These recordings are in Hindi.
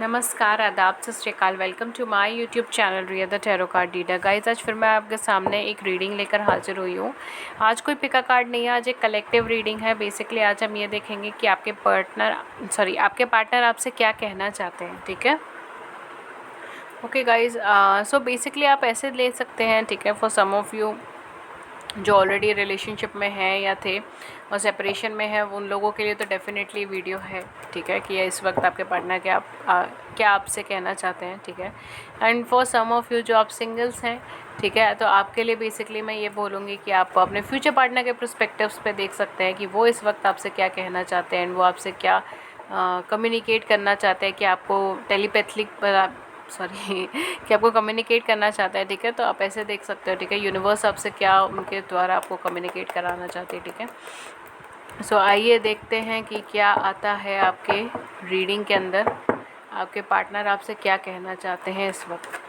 नमस्कार, आदाब, सत श्री अकाल। Welcome to my YouTube channel Riya the tarot card reader. Guys, आज फिर मैं आपके सामने एक रीडिंग लेकर हाजिर हुई हूँ। आज कोई पिका कार्ड नहीं है, आज एक कलेक्टिव रीडिंग है। बेसिकली आज हम ये देखेंगे कि आपके पार्टनर आपसे क्या कहना चाहते हैं। ठीक है, ओके गाइस। सो बेसिकली आप ऐसे ले सकते हैं, ठीक है, फॉर सम ऑफ यू जो ऑलरेडी रिलेशनशिप में हैं या थे और सेपरेशन में है, उन लोगों के लिए तो डेफिनेटली वीडियो है, ठीक है, कि इस वक्त आपके पार्टनर क्या आपसे कहना चाहते हैं। ठीक है, and for some of you जो आप सिंगल्स हैं, ठीक है, तो आपके लिए बेसिकली मैं ये बोलूँगी कि आप अपने फ्यूचर पार्टनर के पर्सपेक्टिव्स पे देख सकते हैं कि वो इस वक्त आपसे क्या कहना चाहते हैं, एंड वो आपसे क्या कम्युनिकेट करना चाहते हैं, कि आपको कि आपको कम्युनिकेट करना चाहता है। ठीक है, तो आप ऐसे देख सकते हो। ठीक है, यूनिवर्स आपसे क्या उनके द्वारा आपको कम्युनिकेट कराना चाहते हैं। ठीक है, सो आइए देखते हैं कि क्या आता है आपके रीडिंग के अंदर। आपके पार्टनर आपसे क्या कहना चाहते हैं इस वक्त।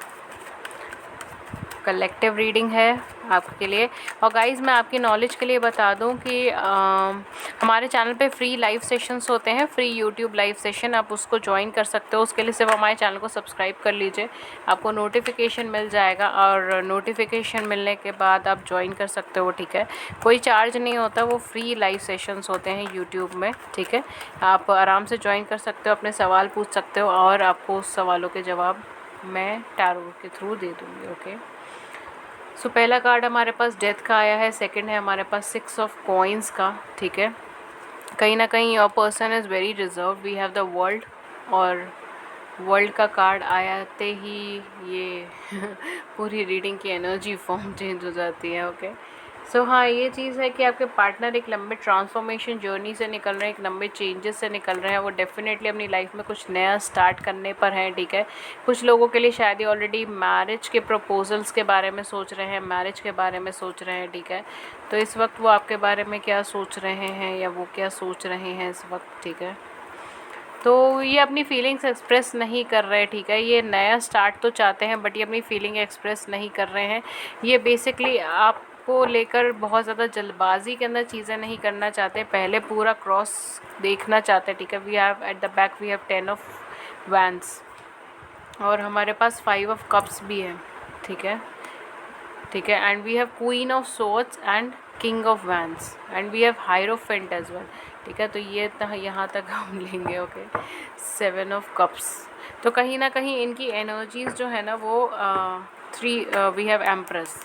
कलेक्टिव रीडिंग है आपके लिए। और गाइज़, मैं आपकी नॉलेज के लिए बता दूं कि हमारे चैनल पे फ्री लाइव सेशंस होते हैं, फ्री यूट्यूब लाइव सेशन। आप उसको ज्वाइन कर सकते हो। उसके लिए सिर्फ हमारे चैनल को सब्सक्राइब कर लीजिए, आपको नोटिफिकेशन मिल जाएगा, और नोटिफिकेशन मिलने के बाद आप ज्वाइन कर सकते हो। ठीक है, कोई चार्ज नहीं होता, वो फ्री लाइव सेशंस होते हैं यूट्यूब में। ठीक है, आप आराम से ज्वाइन कर सकते हो, अपने सवाल पूछ सकते हो, और आपको उस सवालों के जवाब मैं टैरो के थ्रू दे दूँगी। ओके, सो पहला कार्ड हमारे पास डेथ का आया है, सेकंड है हमारे पास 6 ऑफ कॉइन्स का। ठीक है, कहीं ना कहीं your person is very reserve. We have the world, और वर्ल्ड का कार्ड आते ही ये पूरी रीडिंग की एनर्जी फॉर्म चेंज हो जाती है। ओके, सो हाँ, ये चीज़ है कि आपके पार्टनर एक लंबे ट्रांसफॉर्मेशन जर्नी से निकल रहे हैं, एक लंबे चेंजेस से निकल रहे हैं। वो डेफिनेटली अपनी लाइफ में कुछ नया स्टार्ट करने पर हैं। ठीक है, कुछ लोगों के लिए शायद ही ऑलरेडी मैरिज के प्रपोजल्स के बारे में सोच रहे हैं, मैरिज के बारे में सोच रहे हैं। ठीक है, तो इस वक्त वो आपके बारे में क्या सोच रहे हैं, या वो क्या सोच रहे हैं इस वक्त। ठीक है, तो ये अपनी फीलिंग्स एक्सप्रेस नहीं कर रहे। ठीक है, ये नया स्टार्ट तो चाहते हैं, बट ये अपनी फीलिंग एक्सप्रेस नहीं कर रहे हैं। ये बेसिकली आपको लेकर बहुत ज़्यादा जल्दबाजी के अंदर चीज़ें नहीं करना चाहते, पहले पूरा क्रॉस देखना चाहते हैं। ठीक है, we have at the back we have 10 of wands, और हमारे पास 5 ऑफ कप्स भी है। ठीक है, ठीक है, and we have queen of swords and king of wands, and we have hierophant as well. ठीक है, तो ये यहाँ तक हम लेंगे। ओके, 7 ऑफ कप्स, तो कहीं ना कहीं इनकी एनर्जीज जो है ना वो वी हैव एम्प्रेस।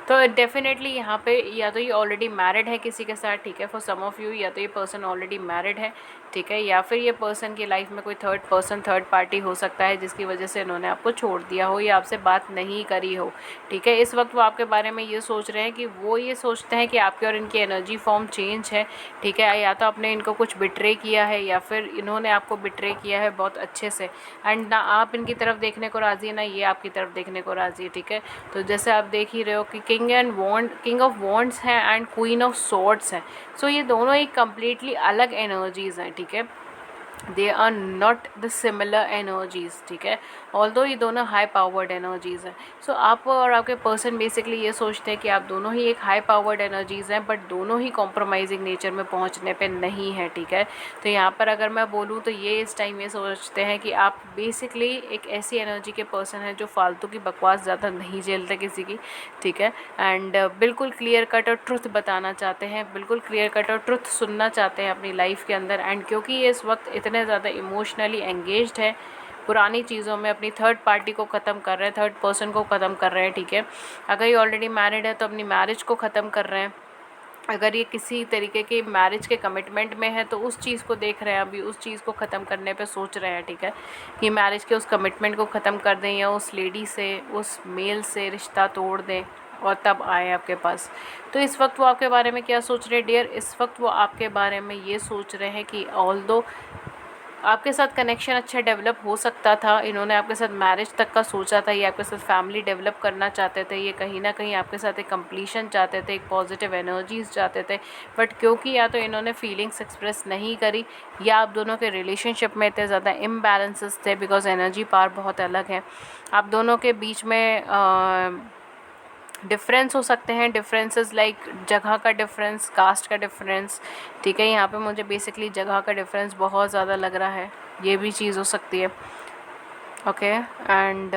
तो डेफिनेटली यहाँ पे या तो ये ऑलरेडी मैरिड है किसी के साथ। ठीक है, फॉर सम ऑफ यू या तो ये पर्सन ऑलरेडी मैरिड है। ठीक है, या फिर ये पर्सन की लाइफ में कोई थर्ड पार्टी हो सकता है, जिसकी वजह से इन्होंने आपको छोड़ दिया हो या आपसे बात नहीं करी हो। ठीक है, इस वक्त वो आपके बारे में ये सोच रहे हैं कि वो ये सोचते हैं कि आपकी और इनकी एनर्जी फॉर्म चेंज है। ठीक है, या तो आपने इनको कुछ बिट्रे किया है, या फिर इन्होंने आपको बिट्रे किया है बहुत अच्छे से, एंड ना आप इनकी तरफ देखने को राज़ी है, ना ये आपकी तरफ देखने को राज़ी है। ठीक है, तो जैसे आप देख ही रहे हो कि किंग ऑफ वॉन्ड्स हैं एंड क्वीन ऑफ सॉर्ड्स हैं। सो ये दोनों एक कम्प्लीटली अलग एनर्जीज़ हैं। ठीक है, they are not the similar energies. ठीक है, ऑल्दो ये दोनों हाई पावर्ड एनर्जीज़ हैं। सो आप और आपके पर्सन बेसिकली ये सोचते हैं कि आप दोनों ही एक हाई पावर्ड एनर्जीज़ हैं, बट दोनों ही कॉम्प्रोमाइजिंग नेचर में पहुंचने पे नहीं है। ठीक है, तो यहाँ पर अगर मैं बोलूँ तो ये इस टाइम ये सोचते हैं कि आप बेसिकली एक ऐसी एनर्जी के पर्सन हैं जो फालतू की बकवास ज़्यादा नहीं झेलते किसी की। ठीक है, एंड बिल्कुल क्लियर कट और ट्रुथ बताना चाहते हैं, बिल्कुल क्लियर कट और ट्रुथ सुनना चाहते हैं अपनी लाइफ के अंदर। एंड क्योंकि ये इस वक्त इतने ज़्यादा इमोशनली एंगेज्ड है पुरानी चीज़ों में, अपनी थर्ड पार्टी को ख़त्म कर रहे हैं, थर्ड पर्सन को ख़त्म कर रहे हैं। ठीक है, अगर ये ऑलरेडी मैरिड है तो अपनी मैरिज को ख़त्म कर रहे हैं। अगर ये किसी तरीके की मैरिज के कमिटमेंट में है तो उस चीज़ को देख रहे हैं, अभी उस चीज़ को ख़त्म करने पे सोच रहे हैं। ठीक है, कि मैरिज के उस कमिटमेंट को ख़त्म कर दें, या उस लेडी से, उस मेल से रिश्ता तोड़ दें और तब आए आपके पास। तो इस वक्त वो आपके बारे में क्या सोच रहे हैं डियर, इस वक्त वो आपके बारे में ये सोच रहे हैं कि ऑल्दो आपके साथ कनेक्शन अच्छा डेवलप हो सकता था, इन्होंने आपके साथ मैरिज तक का सोचा था, ये आपके साथ फैमिली डेवलप करना चाहते थे, ये कहीं ना कहीं आपके साथ एक कंप्लीशन चाहते थे, एक पॉजिटिव एनर्जीज चाहते थे, बट क्योंकि या तो इन्होंने फीलिंग्स एक्सप्रेस नहीं करी, या आप दोनों के रिलेशनशिप में इतने ज़्यादा इम्बैलेंसेस थे, बिकॉज एनर्जी पावर बहुत अलग है आप दोनों के बीच में। डिफरेंस हो सकते हैं, डिफरेंसेस लाइक जगह का डिफरेंस, कास्ट का डिफरेंस। ठीक है, यहाँ पे मुझे बेसिकली जगह का डिफरेंस बहुत ज़्यादा लग रहा है। ये भी चीज़ हो सकती है। Okay, and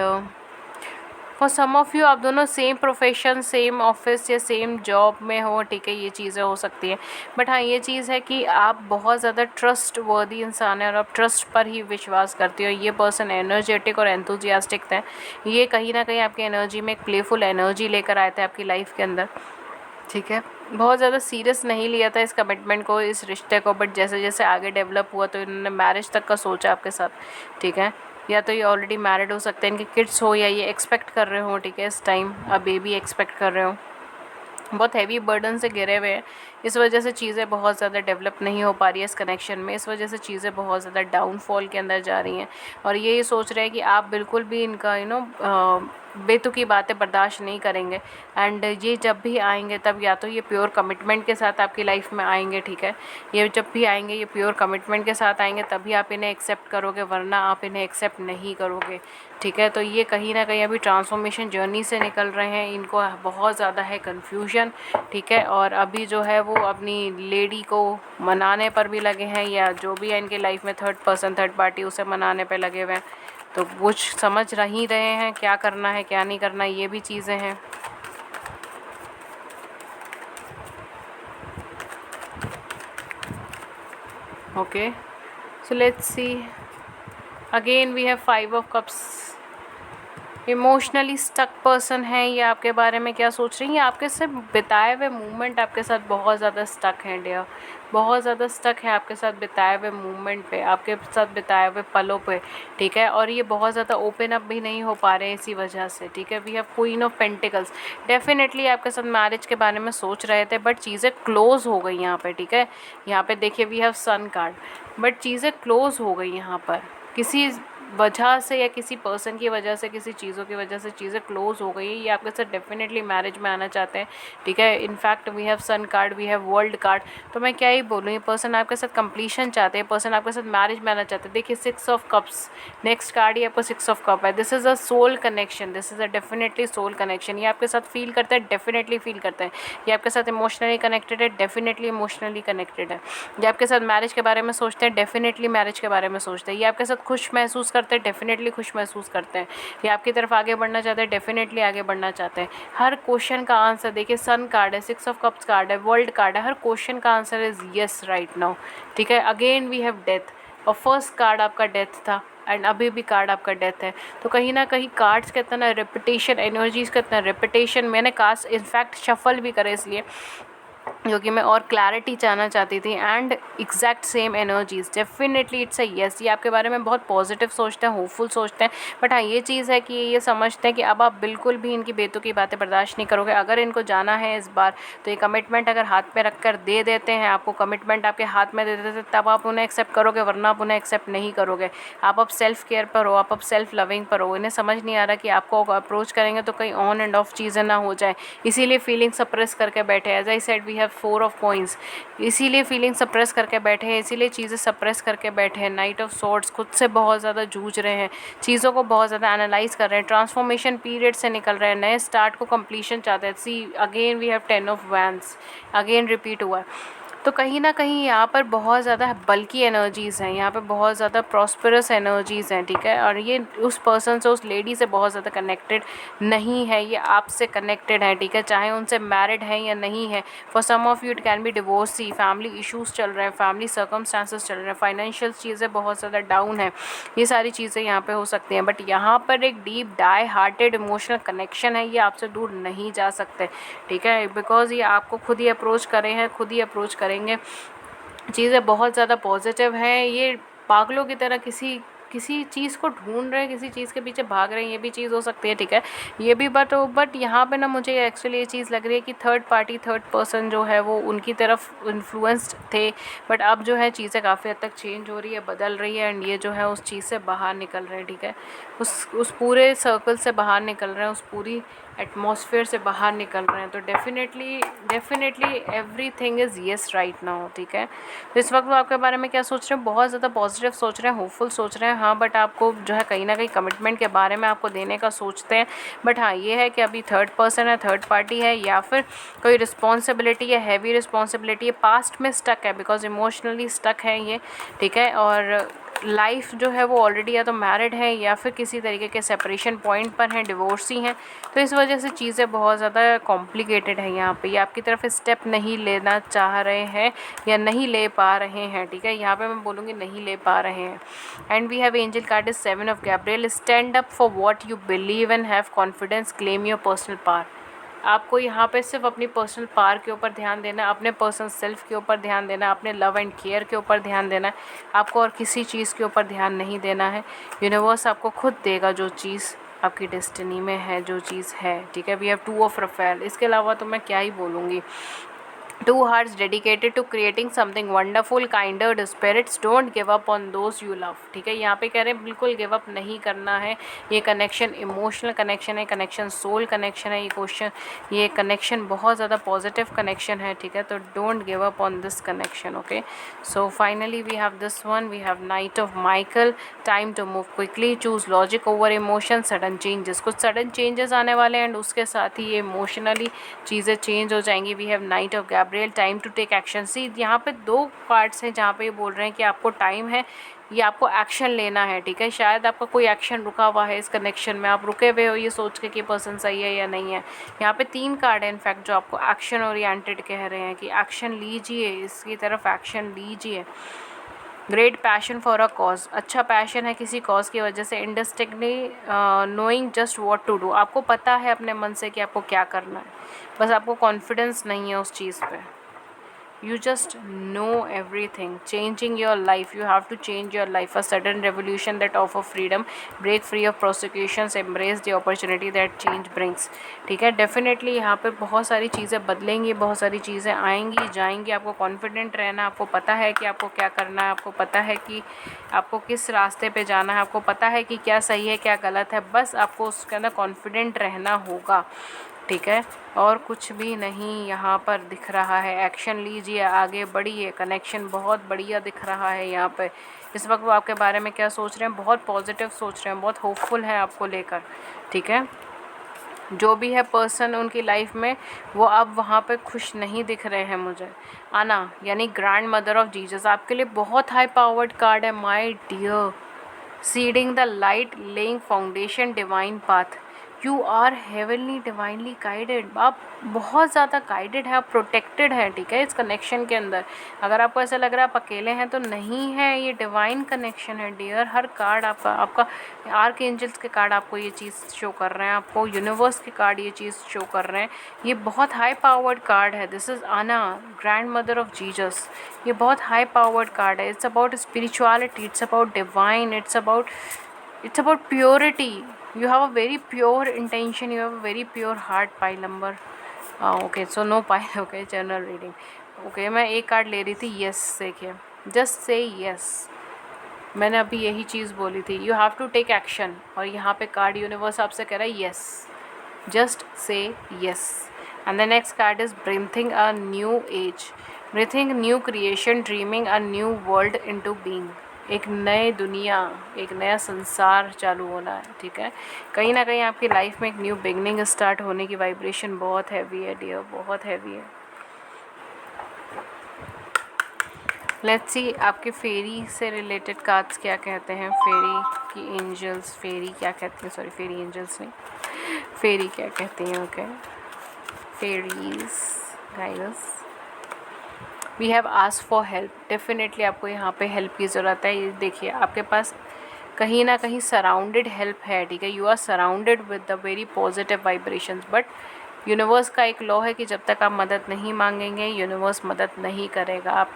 for some of you आप दोनों सेम प्रोफेशन, सेम ऑफिस या सेम जॉब में हो, ठीक है, ये चीज़ें हो सकती हैं। बट हाँ, ये चीज़ है कि आप बहुत ज़्यादा ट्रस्ट वर्दी इंसान हैं और आप ट्रस्ट पर ही विश्वास करते हो। ये पर्सन एनर्जेटिक और एंथुजियास्टिक थे। ये कहीं ना कहीं आपकी एनर्जी में एक प्लेफुल एनर्जी लेकर आए थे आपकी लाइफ के अंदर, ठीक है। बहुत ज़्यादा सीरियस नहीं लिया था इस कमिटमेंट को, इस रिश्ते को, बट जैसे जैसे आगे डेवलप हुआ तो इन्होंने मैरिज तक का सोचा आपके साथ, ठीक है। या तो ये ऑलरेडी मैरिड हो सकते हैं, इनके किड्स हो, या ये एक्सपेक्ट कर रहे हो, ठीक है, इस टाइम अब बेबी एक्सपेक्ट कर रहे हो। बहुत हैवी बर्डन से घिरे हुए हैं, इस वजह से चीज़ें बहुत ज़्यादा डेवलप नहीं हो पा रही है इस कनेक्शन में, इस वजह से चीज़ें बहुत ज़्यादा डाउनफॉल के अंदर जा रही हैं। और ये सोच रहे हैं कि आप बिल्कुल भी इनका बेतुकी बातें बर्दाश्त नहीं करेंगे। एंड ये जब भी आएंगे तब या तो ये प्योर कमिटमेंट के साथ आपकी लाइफ में आएंगे, ठीक है। ये जब भी आएंगे ये प्योर कमिटमेंट के साथ आएंगे, तभी आप इन्हें एक्सेप्ट करोगे, वरना आप इन्हें एक्सेप्ट नहीं करोगे, ठीक है। तो ये कहीं ना कहीं अभी ट्रांसफॉर्मेशन जर्नी से निकल रहे हैं, इनको बहुत ज़्यादा है कन्फ्यूजन, ठीक है। और अभी जो है वो अपनी लेडी को मनाने पर भी लगे हैं, या जो भी है इनके लाइफ में थर्ड पर्सन, थर्ड पार्टी, उसे मनाने पर लगे हुए हैं। तो कुछ समझ ही रहे हैं क्या करना है क्या नहीं करना, ये भी चीज़ें हैं। Okay, so let's see, again we have 5 of cups. Emotionally stuck person है ये, आपके बारे में क्या सोच रही हैं, आपके साथ बिताए हुए मूवमेंट आपके साथ बहुत ज़्यादा स्टक हैं डियर, बहुत ज़्यादा स्टक है आपके साथ बिताए हुए मूवमेंट पे, आपके साथ बिताए हुए पलों पे, ठीक है। और ये बहुत ज़्यादा ओपन अप भी नहीं हो पा रहे हैं इसी वजह से, ठीक है। We have queen of pentacles, definitely आपके साथ मैरिज के बारे में सोच रहे थे, बट चीज़ें क्लोज हो गई यहाँ पे, ठीक है। यहाँ पे देखिए we have sun card, but चीज़ें क्लोज हो गई यहाँ पर, किसी वजह से या किसी पर्सन की वजह से, किसी चीज़ों की वजह से चीज़ें क्लोज हो गई है। ये आपके साथ डेफिनेटली मैरिज में आना चाहते हैं, ठीक है। In fact we have sun card, we have world card, तो मैं क्या ही बोलूँ, ये पर्सन आपके साथ कंप्लीशन चाहते हैं, पर्सन आपके साथ मैरिज में आना चाहते हैं। देखिए 6 ऑफ कप्स, नेक्स्ट कार्ड ही आपको 6 ऑफ कप है। This is a soul connection, this is a definitely soul connection. ये आपके साथ फील करते हैं, डेफिनेटली फील करते हैं। ये आपके साथ इमोशनली कनेक्टेड है, डेफिनेटली इमोशनली कनेक्टेड है। ये आपके साथ मैरिज के बारे में सोचते हैं, डेफिनेटली मैरिज के बारे में सोचते हैं। ये आपके साथ खुश महसूस करते हैं, डेफिनेटली खुश महसूस करते हैं। ये आपकी तरफ आगे बढ़ना चाहते हैं, डेफिनेटली आगे बढ़ना चाहते हैं। हर क्वेश्चन का आंसर देखिए, सन कार्ड है, 6 ऑफ कप्स कार्ड है, वर्ल्ड कार्ड है, हर क्वेश्चन का answer is yes right now, ठीक है। अगेन वी हैव डेथ, और फर्स्ट कार्ड आपका डेथ था, एंड अभी भी कार्ड आपका डेथ है। तो कहीं ना कहीं कार्ड्स का इतना रिपीटेशन, एनर्जीज़ का इतना रिपीटेशन, मैंने कास्ट इनफैक्ट शफल भी करे इसलिए क्योंकि मैं और क्लैरिटी चाहना चाहती थी, and exact same energies, definitely it's a yes. ये आपके बारे में बहुत पॉजिटिव सोचते हैं, होपफुल सोचते हैं, बट हाँ ये चीज़ है कि ये समझते हैं कि अब आप बिल्कुल भी इनकी बेतुकी बातें बर्दाश्त नहीं करोगे। अगर इनको जाना है इस बार, तो ये कमिटमेंट अगर हाथ में रख कर दे देते हैं, आपको कमिटमेंट आपके हाथ में दे देते हैं, तब आप उन्हें एक्सेप्ट करोगे, वरना आप उन्हें एक्सेप्ट नहीं करोगे। आप अब सेल्फ केयर पर हो, आप अब सेल्फ लविंग पर हो। इन्हें समझ नहीं आ रहा कि आपको अप्रोच करेंगे तो कहीं ऑन एंड ऑफ चीज़ें ना हो जाए, इसीलिए फीलिंग सप्रेस करके बैठे। As I said we have 4 of coins, इसीलिए फीलिंग सप्रेस करके बैठे हैं, इसीलिए चीज़ें सप्रेस करके बैठे हैं। नाइट ऑफ सॉर्ड्स, खुद से बहुत ज़्यादा जूझ रहे हैं, चीज़ों को बहुत ज़्यादा एनालाइज कर रहे हैं, ट्रांसफॉर्मेशन पीरियड से निकल रहे हैं, नए स्टार्ट को कंप्लीशन चाहते हैं। See again we have 10 of wands, again repeat हुआ है। तो कहीं ना कहीं यहाँ पर बहुत ज़्यादा बल्की एनर्जीज़ हैं, यहाँ पे बहुत ज़्यादा प्रॉस्परस एनर्जीज़ हैं, ठीक है। और ये उस पर्सन से, उस लेडी से बहुत ज़्यादा कनेक्टेड नहीं है, ये आपसे कनेक्टेड है, ठीक है। चाहे उनसे मैरिड है या नहीं है, for some of you it can be divorcee, family issues चल रहे हैं, फैमिली सर्कमस्टांसेस चल रहे हैं, फाइनेंशियल चीज़ें बहुत ज़्यादा डाउन है, ये सारी चीज़ें यहाँ पे हो सकती हैं। बट यहाँ पर एक deep dyed hearted emotional connection है, ये आपसे दूर नहीं जा सकते, ठीक है। बिकॉज ये आपको खुद ही अप्रोच करे हैं, खुद ही अप्रोच करेंगे। चीज़ें बहुत ज़्यादा पॉजिटिव हैं, ये पागलों की तरह किसी चीज़ को ढूंढ रहे हैं, किसी चीज़ के पीछे भाग रहे हैं, ये भी चीज़ हो सकती है, ठीक है। ये भी बट यहाँ पे ना मुझे एक्चुअली ये चीज़ लग रही है कि थर्ड पार्टी, थर्ड पर्सन जो है वो उनकी तरफ इन्फ्लुएंस्ड थे, बट अब जो है चीज़ें काफ़ी हद तक चेंज हो रही है, बदल रही है, एंड ये जो है उस चीज़ से बाहर निकल रहे हैं, ठीक है। उस पूरे सर्कल से बाहर निकल रहे हैं, उस पूरी एटमॉस्फेयर से बाहर निकल रहे हैं। तो definitely everything is yes right now, ठीक है। तो इस वक्त वो आपके बारे में क्या सोच रहे हैं, बहुत ज़्यादा पॉजिटिव सोच रहे हैं, होपफुल सोच रहे हैं, हाँ। बट आपको जो है कहीं ना कहीं कमिटमेंट के बारे में आपको देने का सोचते हैं, बट हाँ ये है कि अभी थर्ड पर्सन है, थर्ड पार्टी है, या फिर कोई रिस्पॉन्सिबिलिटी है, हैवी रिस्पॉन्सिबिलिटी है, पास्ट में स्टक है, बिकॉज इमोशनली स्टक है ये, ठीक है। और लाइफ जो है वो ऑलरेडी या तो मैरिड है या फिर किसी तरीके के सेपरेशन पॉइंट पर हैं, डिवोर्सी हैं, तो इस वजह से चीज़ें बहुत ज़्यादा कॉम्प्लिकेटेड है यहाँ पे। ये आपकी तरफ स्टेप नहीं लेना चाह रहे हैं या नहीं ले पा रहे हैं, ठीक है, यहाँ पे मैं बोलूँगी नहीं ले पा रहे हैं। And we have angel card is 7 of Gabriel, stand up for what you believe and have confidence, claim your personal power. आपको यहाँ पे सिर्फ अपनी पर्सनल पावर के ऊपर ध्यान देना, अपने पर्सनल सेल्फ के ऊपर ध्यान देना, अपने लव एंड केयर के ऊपर ध्यान देना है। आपको और किसी चीज़ के ऊपर ध्यान नहीं देना है। यूनिवर्स आपको खुद देगा जो चीज़ आपकी डेस्टिनी में है, जो चीज़ है, ठीक है। वी हैव 2 ऑफ रफेल, इसके अलावा तो मैं क्या ही बोलूँगी। 2 hearts dedicated to creating something wonderful, kindred spirits, don't give up on those you love, ठीक है। यहाँ पे कह रहे हैं बिल्कुल गिव अप नहीं करना है। ये कनेक्शन इमोशनल कनेक्शन है, कनेक्शन सोल कनेक्शन है, ये कनेक्शन बहुत ज़्यादा पॉजिटिव कनेक्शन है, ठीक है। तो don't give up on this connection, okay. So finally we have this one, we have knight of Michael, time to move quickly, choose logic over emotion, sudden changes, कुछ सडन चेंजेस आने वाले हैं एंड उसके साथ ही ये इमोशनली चीज़ें चेंज हो जाएंगी। We have knight of Gabriel, time to take action. See यहाँ पे 2 पार्ट्स हैं जहाँ पे ये बोल रहे हैं कि आपको टाइम है, ये आपको एक्शन लेना है, ठीक है। शायद आपका कोई एक्शन रुका हुआ है इस कनेक्शन में, आप रुके हुए हो ये सोच के कि पर्सन सही है या नहीं है। यहाँ पे 3 कार्ड है इनफैक्ट जो आपको एक्शन ओरिएंटेड कह रहे हैं कि एक्शन लीजिए, इसकी तरफ एक्शन लीजिए। Great passion for a cause, अच्छा पैशन है किसी कॉज की वजह से। Indistinctly knowing just what to do, आपको पता है अपने मन से कि आपको क्या करना है, बस आपको कॉन्फिडेंस नहीं है उस चीज़ पे। You just know everything, changing your life, you have to change your life, a sudden revolution that offer freedom, break free of prosecutions, embrace the opportunity that change brings, ठीक है। डेफिनेटली यहाँ पे बहुत सारी चीज़ें बदलेंगी, बहुत सारी चीज़ें आएंगी जाएंगी। आपको कॉन्फिडेंट रहना, आपको पता है कि आपको क्या करना है, आपको पता है कि आपको किस रास्ते पे जाना है, आपको पता है कि क्या सही है क्या गलत है, बस आपको उसके अंदर कॉन्फिडेंट रहना होगा, ठीक है। और कुछ भी नहीं यहाँ पर दिख रहा है। एक्शन लीजिए, आगे बढ़िए, कनेक्शन बहुत बढ़िया दिख रहा है यहाँ पे। इस वक्त वो आपके बारे में क्या सोच रहे हैं, बहुत पॉजिटिव सोच रहे हैं, बहुत होपफुल है आपको लेकर, ठीक है। जो भी है पर्सन उनकी लाइफ में, वो अब वहाँ पे खुश नहीं दिख रहे हैं मुझे। आना यानी ग्रैंड मदर ऑफ जीसस आपके लिए बहुत हाई पावर्ड कार्ड है my dear. Seeding the light, laying foundation, divine path, you are heavenly divinely guided. आप बहुत ज़्यादा गाइडेड है, आप प्रोटेक्टेड है, ठीक है। इस कनेक्शन के अंदर अगर आपको ऐसा लग रहा है आप अकेले हैं तो नहीं है, ये डिवाइन कनेक्शन है डियर। हर कार्ड आपका आर्क एंजल्स के कार्ड आपको ये चीज़ शो कर रहे हैं, आपको यूनिवर्स के कार्ड ये चीज़ शो कर रहे हैं। ये बहुत हाई पावर्ड कार्ड है। दिस इज़ आना, ग्रैंड मदर ऑफ जीसस। ये बहुत हाई पावर्ड कार्ड है। It's about spirituality, it's about divine, it's about purity. You have a very pure intention, you have a very pure heart, pile number okay, so no pile, okay, general reading, okay। मैं एक कार्ड ले रही थी yes से, क्या just say yes, मैंने अभी यही चीज़ बोली थी, you have to take action। और यहाँ पे कार्ड यूनिवर्स आपसे कह रहा है yes, just say yes। and the next card is breathing a new age, breathing new creation, dreaming a new world into being। एक नए दुनिया, एक नया संसार चालू होना है, ठीक है। कहीं ना कहीं आपकी लाइफ में एक न्यू बिगनिंग स्टार्ट होने की वाइब्रेशन बहुत हैवी है डियर, बहुत हैवी है। लेट्स सी आपके फेरी से रिलेटेड कार्ड्स क्या कहते हैं, फेरी की एंजल्स, फेरी क्या कहते हैं, सॉरी फेरी एंजल्स नहीं, फेरी क्या कहती हैं, okay, fairies guiders. We have ask for help, definitely आपको यहाँ पे हेल्प की ज़रूरत है। ये देखिए आपके पास कहीं ना कहीं सराउंडेड हेल्प है, ठीक है। You are surrounded with the very positive vibrations, but universe का एक लॉ है कि जब तक आप मदद नहीं मांगेंगे यूनिवर्स मदद नहीं करेगा।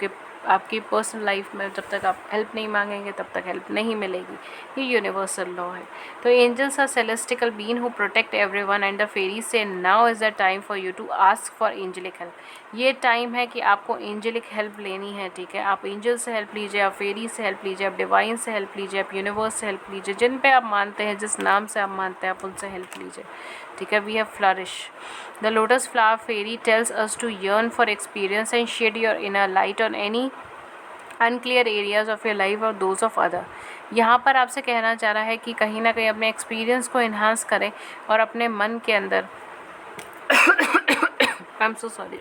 आपकी पर्सनल लाइफ में जब तक आप हेल्प नहीं मांगेंगे तब तक हेल्प नहीं मिलेगी, ये यूनिवर्सल लॉ है। तो angels are celestial being who protect everyone and the fairies से now is the time for you to ask for angelic help. ये टाइम है कि आपको एंजलिक हेल्प लेनी है, ठीक है। आप एंजल से हेल्प लीजिए, आप फेरी से हेल्प लीजिए, आप डिवाइन से हेल्प लीजिए, आप यूनिवर्स से हेल्प लीजिए, जिन पे आप मानते हैं, जिस नाम से आप मानते हैं, आप उनसे हेल्प लीजिए, ठीक है। We have flourish, the lotus flower fairy tells us to yearn for experience and shed your inner light on any unclear areas of your life और दोज ऑफ अदर। यहाँ पर आपसे कहना चाह रहा है कि कहीं ना कहीं अपने एक्सपीरियंस को इन्हांस करें और अपने मन के अंदर आई एम सो सॉरी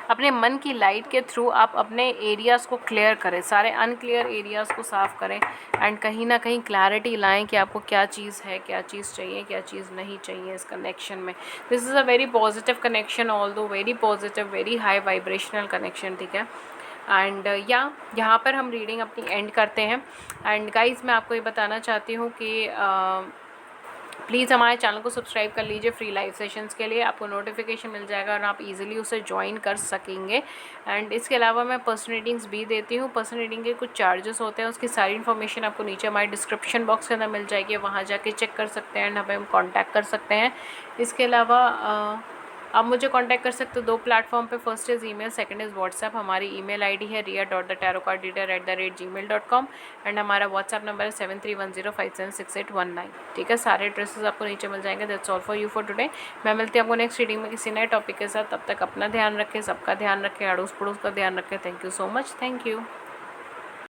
अपने मन की लाइट के थ्रू आप अपने एरियाज़ को क्लियर करें, सारे अनक्लियर एरियाज़ को साफ़ करें एंड कहीं ना कहीं क्लैरिटी लाएं कि आपको क्या चीज़ है, क्या चीज़ चाहिए, क्या चीज़ नहीं चाहिए इस कनेक्शन में। This is a very positive connection, although very positive, very high vibrational connection, ठीक है। एंड यहाँ पर हम रीडिंग अपनी एंड करते हैं। एंड गाइज़ मैं आपको ये बताना चाहती हूँ कि प्लीज़ हमारे चैनल को सब्सक्राइब कर लीजिए फ्री लाइव सेशंस के लिए, आपको नोटिफिकेशन मिल जाएगा और आप इजीली उसे ज्वाइन कर सकेंगे। एंड इसके अलावा मैं पर्सनल रीडिंग्स भी देती हूँ। पर्सनल रीडिंग के कुछ चार्जेस होते हैं, उसकी सारी इन्फॉर्मेशन आपको नीचे हमारे डिस्क्रिप्शन बॉक्स के अंदर मिल जाएगी, वहाँ जाके चेक कर सकते हैं एंड हमें कॉन्टैक्ट कर सकते हैं। इसके अलावा आप मुझे कांटेक्ट कर सकते हो 2 प्लेटफॉर्म पे, first is email, second is WhatsApp. हमारी ईमेल आईडी है ria.thetarotcardreader@gmail.com एंड हमारा व्हाट्सएप नंबर है 7310576819, ठीक है। सारे एड्रेसेस आपको नीचे मिल जाएंगे। That's all for you for today. मैं मिलती हूँ आपको नेक्स्ट रीडिंग में किसी नए टॉपिक के साथ। तब तक अपना ध्यान रखें, सबका ध्यान रखें, अड़ोस पड़ोस का ध्यान रखें। Thank you so much, thank you.